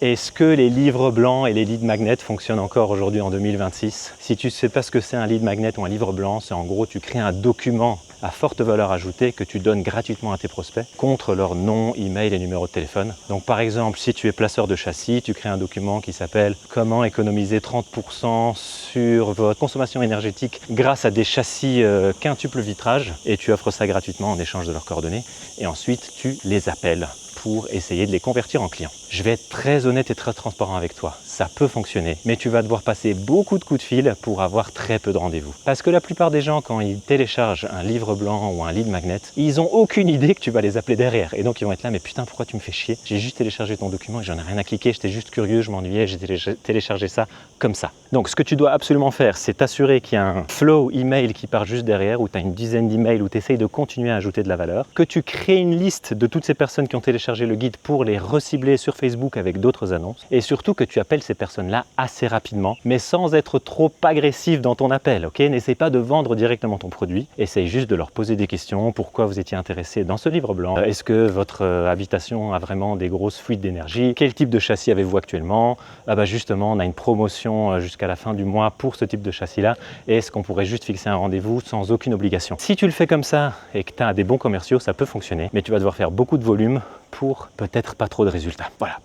Est-ce que les livres blancs et les lead magnets fonctionnent encore aujourd'hui en 2026? Si tu ne sais pas ce que c'est un lead magnet ou un livre blanc, c'est en gros tu crées un document à forte valeur ajoutée que tu donnes gratuitement à tes prospects contre leur nom, email et numéro de téléphone. Donc par exemple, si tu es placeur de châssis, tu crées un document qui s'appelle « Comment économiser 30% sur votre consommation énergétique grâce à des châssis quintuple vitrage » et tu offres ça gratuitement en échange de leurs coordonnées. Et ensuite, tu les appelles pour essayer de les convertir en clients. Je vais être très honnête et très transparent avec toi. Ça peut fonctionner, mais tu vas devoir passer beaucoup de coups de fil pour avoir très peu de rendez-vous. Parce que la plupart des gens, quand ils téléchargent un livre blanc ou un lead magnet, ils n'ont aucune idée que tu vas les appeler derrière. Et donc ils vont être là, mais putain, pourquoi tu me fais chier? J'ai juste téléchargé ton document et j'en ai rien à cliquer, j'étais juste curieux, je m'ennuyais, j'ai téléchargé ça comme ça. Donc ce que tu dois absolument faire, c'est t'assurer qu'il y a un flow email qui part juste derrière, où tu as une dizaine d'emails, où tu essayes de continuer à ajouter de la valeur, que tu crées une liste de toutes ces personnes qui ont téléchargé le guide pour les recibler sur Facebook avec d'autres annonces, et surtout que tu appelles ces personnes-là assez rapidement, mais sans être trop agressif dans ton appel, ok? N'essaie pas de vendre directement ton produit, essaye juste de leur poser des questions. Pourquoi vous étiez intéressé dans ce livre blanc? Est-ce que votre habitation a vraiment des grosses fuites d'énergie? Quel type de châssis avez-vous actuellement? Ah bah justement, on a une promotion jusqu'à la fin du mois pour ce type de châssis-là, et est-ce qu'on pourrait juste fixer un rendez-vous sans aucune obligation? Si tu le fais comme ça et que tu as des bons commerciaux, ça peut fonctionner, mais tu vas devoir faire beaucoup de volume pour peut-être pas trop de résultats. Voilà.